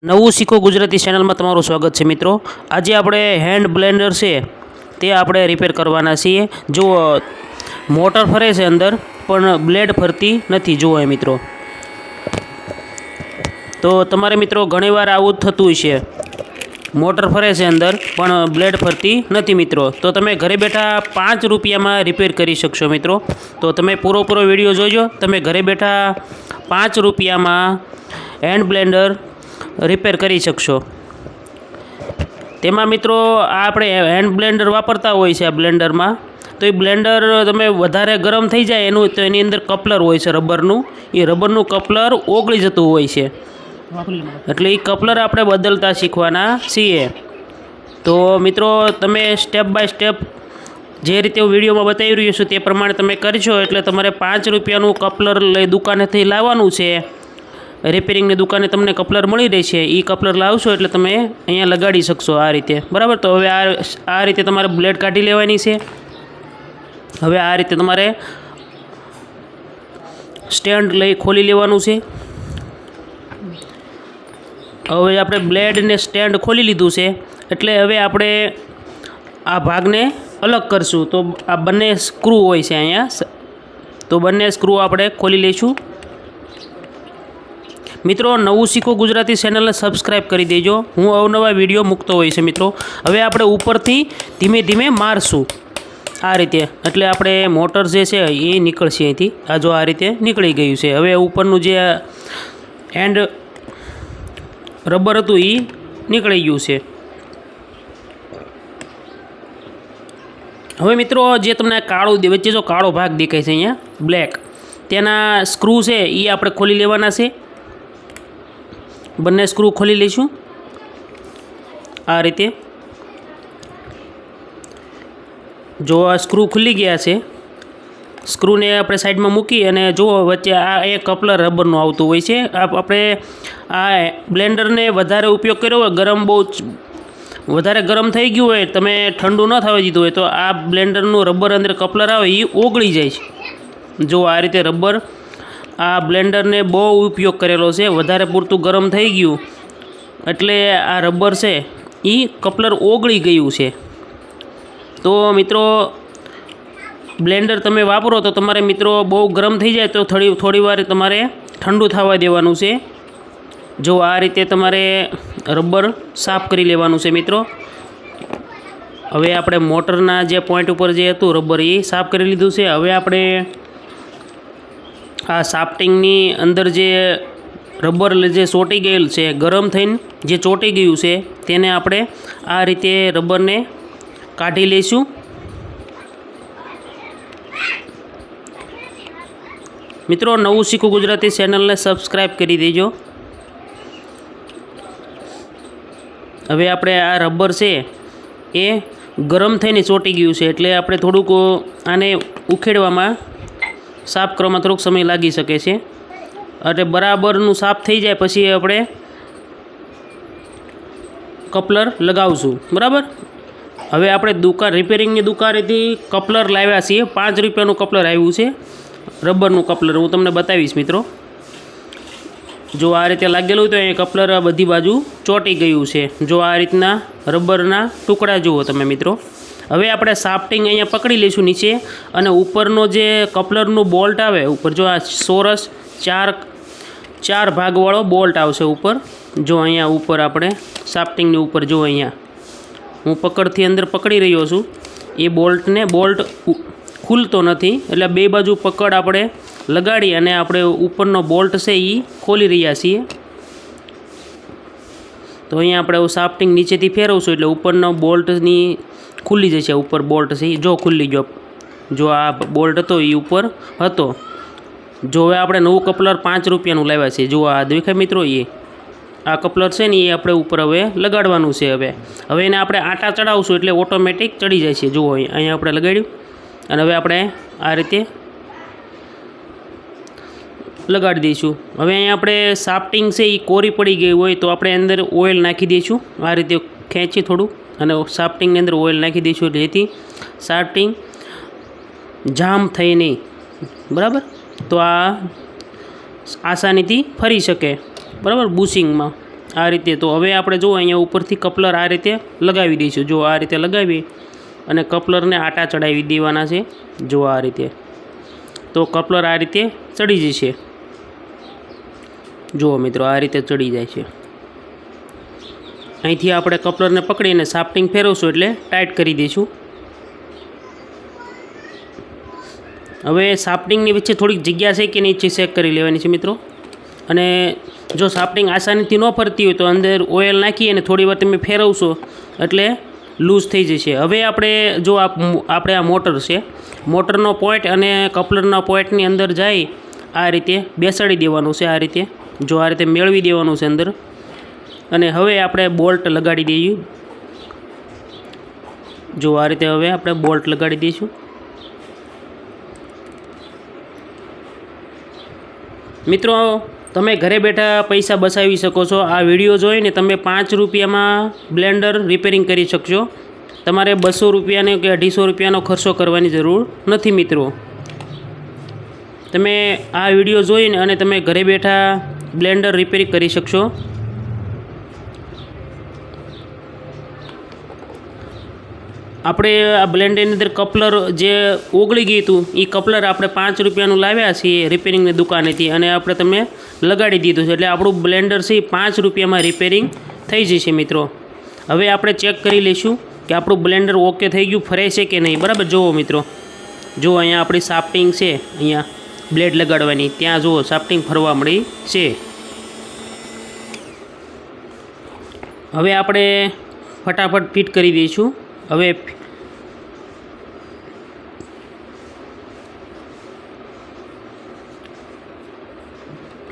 નવું શીખો ગુજરાતી ચેનલમાં તમારું સ્વાગત છે મિત્રો। આજે આપણે હેન્ડ બ્લેન્ડર છે તે આપણે રિપેર કરવાના છીએ। જો મોટર ફરે છે અંદર પણ બ્લેડ ફરતી નથી। જુઓ એ મિત્રો, તો તમારે મિત્રો ઘણીવાર આવું થતું હશે, મોટર ફરે છે અંદર પણ બ્લેડ ફરતી નથી મિત્રો। તો તમે ઘરે બેઠા 5 રૂપિયામાં રિપેર કરી શકશો મિત્રો। તો તમે પૂરો વિડીયો જોજો। તમે ઘરે બેઠા 5 રૂપિયામાં હેન્ડ બ્લેન્ડર रिपेर करी शकशो। तेमां मित्रों आपणे हेन्ड ब्लेंडर वापरता होय छे। आ ब्लेंडर में तो ये ब्लेंडर तमे वधारे गरम थई जाय एनुं तो एनी अंदर कपलर होय छे रबरनुं। ए रबरनुं कपलर ओगळी जतुं होय छे, एटले ए कपलर आपणे बदलता शीखवाना छीए। तो मित्रों तमे स्टेप बाय स्टेप जे रीते विडियो में बतावी रह्यो छुं ते प्रमाणे तमे करशो एटले तमारे 5 रूपियानुं कपलर लई दुकानेथी लाववानुं छे। रिपेरिंग दुकाने तमने कपलर मळी रहेशे। ई कपलर लावशो एटले तमे अहींया लगाड़ी शकशो आ रीते, बराबर। तो हवे आ रीते तमारे ब्लेड काढी लेवानी छे। हवे आ रीते तमारे स्टेन्ड लई खोली लेवानुं छे। हवे आपणे ब्लेड ने स्टेन्ड खोली लीधुं छे एटले हवे आपणे आ भागने अलग करशुं। तो आ बंने स्क्रू होय छे अहींया, तो बंने स्क्रू आपणे खोली लईशुं। मित्रों नवुं शीखो गुजराती चेनल ने सब्सक्राइब करी देजो। हूँ अवनवा विडियो मूकतो होय छे मित्रों। हवे आपणे उपरथी धीमे धीमे मारशुं आ रीते, एटले आपणे मोटर जे छे ए निकळशे अहींथी। आ जो आ रीते निकળી गयुं छे। हवे उपरनुं जे हेन्ड रबर हतुं ए निकળી गयुं छे। हवे मित्रों जे तमने काळो वच्चे जो काळो भाग देखाय छे अहींया ब्लेक, तेना स्क्रू छे ए आपणे खोली लेवाना छे। बंने स्क्रू खोली लईशुं आ रीते। जो आ स्क्रू खुली गया है, स्क्रू ने अपने साइड में मूकी अने जो वच्चे आ एक कपलर रबरनुं आवतुं होय छे। आपणे आ ब्लेंडर ने वधारे उपयोग कर्यो होय, गरम बहु वधारे गरम थई गयुं होय, तमे ठंडू न थवा दीधुं होय तो आ ब्लेंडरनुं रबर अंदर कपलर आवे ए ओगળી जाय छे। जो आ रीते रबर आ ब्लेंडर ने बहु उपयोग करेलो छे, वधारे पूरतुं गरम थई गयुं एटले आ रबर छे ई कपलर ओगળી गयुं छे। तो मित्रों ब्लेंडर तमे वापरो तो तमारे मित्रों बहु गरम थई जाए तो थोड़ी वार तमारे ठंडू थवा देवानुं छे। जो आ रीते तमारे रबर साफ करी लेवानुं छे मित्रों। हवे आपणे मोटरना जे पॉइंट पर जे हतुं रबर ए साफ करी लीधुं छे। हवे आपणे आ साफ्टिंगनी अंदर जे रबर जे ચોંટી ગયેલ છે, गरम थईने जे ચોંટી गयुं छे तेने आपणे आ रीते रबर ने काढी लईशुं। मित्रों नवुं शीखो गुजराती चेनल ने सब्सक्राइब करी देजो। हवे आपणे आ रबर छे ए गरम थईने ચોંટી गयुं छे एटले आपणे थोडुंक आने उखेडवामां साफ करवामां थोड़ोक समय लागी शके छे। अरे बराबरनुं साफ थई जाए पछी आपणे कपलर लगावशुं, बराबर। हवे आपणे दुकान रिपेरिंगनी दुकानेथी कपलर लाव्या छीए। 5 रूपियानुं कपलर आव्युं छे, रबरनुं कपलर। हूँ तमने बतावीश मित्रों। जो आ रीते लागेलुं होय तो ए कपलर बधी बाजू ચોંટી गयुं छे। जो आ रीतना रबरना टुकड़ा जुओ तमे मित्रों। हवे आपणे साफ्टिंग अहींया पकड़ी लईशुं नीचे अने उपरनो जे कपलरनुं बोल्ट आवे उपर, जो आ सोरस चार भागवाळो बोल्ट आवशे उपर। जो अहींया उपर आपणे साफ्टिंगनी उपर जो अहींया हूँ पकड़थी अंदर पकड़ी रह्यो छुं। ए बोल्टने बोल्ट खूलतो नथी एटले बे बाजू पकड़ आपणे लगाड़ी अने आपणे उपरनो बोल्ट छे ए खोली रह्या छीए। तो अहींया आपणे साफ्टिंग नीचेथी फेरवशुं एटले उपरनो बोल्टनी खुली जशे। ऊपर बोल्ट छे जो खुली गयो। जो आ बोल्ट हतो ए ऊपर हतो। जो हवे आपणे नवुं कपलर 5 रूपियानुं लाव्या छे। जो आ देखाय मित्रों ए आ कपलर छे ने ए आपणे ऊपर हवे लगाडवानुं छे। हवे एने आपणे आटा चढ़ावशुं एटले ऑटोमेटिक चढ़ी जाय छे। जो अहींया आपणे लगाड्युं अने हवे आपणे आ रीते लगाड़ी दईशुं। हवे अहींया आपणे साफ्टिंग छे ए कोरी पड़ी गई होय तो आपणे अंदर ऑइल नाखी दईशुं। आ रीते खेंची थोडुं અને સાફ્ટિંગની અંદર ઓઇલ નાખી દઈશું જેથી સાફ્ટિંગ જામ થઈ નહીં, બરાબર। તો આ આસાનીથી ફરી શકે, બરાબર, બુશિંગમાં। આ રીતે. તો હવે આપણે જો અહીંયા ઉપરથી કપલર આ રીતે લગાવી દઈશું. જો આ રીતે લગાવી અને કપલરને આટા ચડાવી દેવાના છે. જો આ રીતે. તો કપલર આ રીતે ચડી જશે. જુઓ મિત્રો, આ રીતે ચડી જાય છે. અહીંથી આપણે કપલરને પકડીને સાફ્ટિંગ ફેરવશું એટલે ટાઈટ કરી દઈશું. હવે સાફ્ટિંગની વચ્ચે થોડીક જગ્યા છે કે નહીં ચેક કરી લેવાની છે મિત્રો. અને જો સાફ્ટિંગ આસાનીથી ન ફરતી હોય તો અંદર ઓઇલ નાખી અને થોડી વાર તમે ફેરવશો એટલે લૂઝ થઈ જશે. હવે આપણે જો આપણે આ મોટર છે, મોટરનો પોઈન્ટ અને કપલરના પોઈન્ટની અંદર જાય આ રીતે બેસાડી દેવાનું છે. આ રીતે જો આ રીતે મેળવી દેવાનું છે અંદર. અને હવે આપણે બોલ્ટ લગાડી દઈએ. જો આ રીતે હવે આપણે બોલ્ટ લગાડી દઈશું. મિત્રો, તમે ઘરે બેઠા પૈસા બચાવી શકો છો. આ વિડીયો જોઈને તમે 5 રૂપિયામાં બ્લેન્ડર રિપેરિંગ કરી શકશો. તમારે 200 રૂપિયાનો કે 250 રૂપિયાનો ખર્ચો કરવાની જરૂર નથી મિત્રો. તમે આ વિડીયો જોઈને અને તમે ઘરે બેઠા બ્લેન્ડર રિપેરિંગ કરી શકશો. આપણે આ બ્લેન્ડરની અંદર કપલર જે ઓગળી ગયું હતું એ કપલર આપણે 5 રૂપિયાનું લાવ્યા છીએ રિપેરિંગની દુકાનેથી અને આપણે તમે લગાડી દીધું છે. એટલે આપણું બ્લેન્ડર છે 5 રૂપિયામાં રિપેરિંગ થઈ જશે મિત્રો. હવે આપણે ચેક કરી લઈશું કે આપણું બ્લેન્ડર ઓકે થઈ ગયું, ફરે છે કે નહીં. બરાબર. જુઓ મિત્રો, જો અહીંયા આપણી સાફ્ટિંગ છે, અહીંયા બ્લેડ લગાડવાની ત્યાં જુઓ સાફ્ટિંગ ફરવા મળી છે. હવે આપણે ફટાફટ ફિટ કરી દઈશું. હવે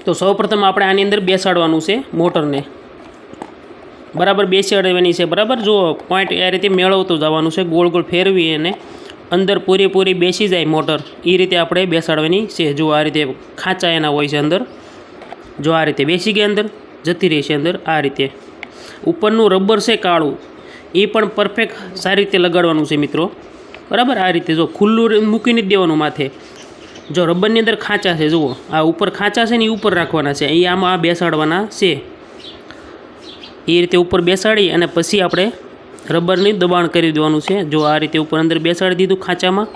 તો સૌપ્રથમ આપણે આની અંદર બેસાડવાનું છે મોટરને. બરાબર બેસાડવાની છે. બરાબર. જો પોઈન્ટ આ રીતે મેળવતું જવાનું છે, ગોળ ગોળ ફેરવી અને અંદર પૂરેપૂરી બેસી જાય મોટર એ રીતે આપણે બેસાડવાની છે. જો આ રીતે ખાંચા એના હોય છે અંદર. જો આ રીતે બેસી ગઈ, અંદર જતી રહેશે અંદર. આ રીતે ઉપરનું રબર છે કાળું એ પણ પરફેક્ટ સારી રીતે લગાડવાનું છે મિત્રો. બરાબર. આ રીતે જો ખુલ્લું મૂકીને જ દેવાનું માથે. જો રબરની અંદર ખાંચા છે, જુઓ આ ઉપર ખાંચા છે ને એ ઉપર રાખવાના છે, એ આમાં આ બેસાડવાના છે. એ રીતે ઉપર બેસાડી અને પછી આપણે રબરની દબાણ કરી દેવાનું છે. જો આ રીતે ઉપર અંદર બેસાડી દીધું ખાંચામાં.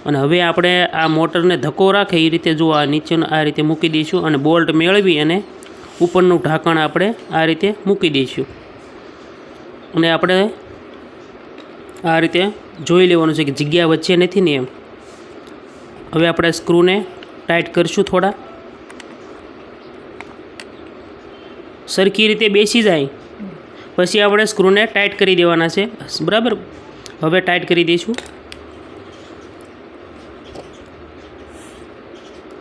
અને હવે આપણે આ મોટરને ધક્કો રાખે એ રીતે જો આ નીચેનું આ રીતે મૂકી દઈશું અને બોલ્ટ મેળવી અને ઉપરનું ઢાંકણ આપણે આ રીતે મૂકી દઈશું. અને આપણે આ રીતે જોઈ લેવાનું છે કે જગ્યા વચ્ચે નથી ને એમ. હવે આપણે સ્ક્રૂને ટાઈટ કરીશું. થોડા સરખી રીતે બેસી જાય પછી આપણે સ્ક્રૂને ટાઈટ કરી દેવાના છે. બરાબર. હવે ટાઈટ કરી દઈશું.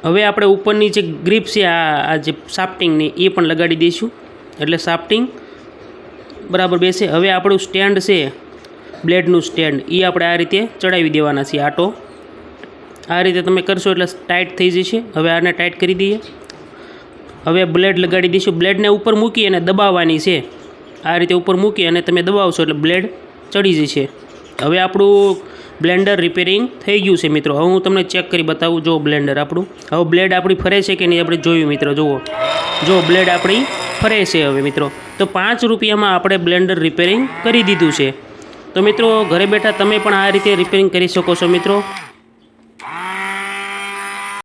હવે આપણે ઉપરની જે ગ્રીપ છે આ જે સાફ્ટિંગની એ પણ લગાડી દઈશું એટલે સાફ્ટિંગ બરાબર બેસે. હવે આપણું સ્ટેન્ડ છે બ્લેડનું સ્ટેન્ડ એ આપણે આ રીતે ચડાવી દેવાના છે. આટો આ રીતે તમે કરશો એટલે ટાઈટ થઈ જશે. હવે આને ટાઈટ કરી દઈએ. હવે બ્લેડ લગાડી દઈશું. બ્લેડને ઉપર મૂકી અને દબાવવાની છે. આ રીતે ઉપર મૂકી અને તમે દબાવશો એટલે બ્લેડ ચડી જશે. હવે આપણું બ્લેન્ડર રિપેરિંગ થઈ ગયું છે મિત્રો. હવે હું તમને ચેક કરી બતાવું. જો બ્લેન્ડર આપણું હવે બ્લેડ આપણી ફરે છે કે નહીં આપણે જોયું મિત્રો. જુઓ જો બ્લેડ આપણી ફરે છે હવે મિત્રો. તો 5 રૂપિયામાં આપણે બ્લેન્ડર રિપેરિંગ કરી દીધું છે. તો મિત્રો ઘરે બેઠા તમે પણ આ રીતે રિપેરિંગ કરી શકો છો મિત્રો.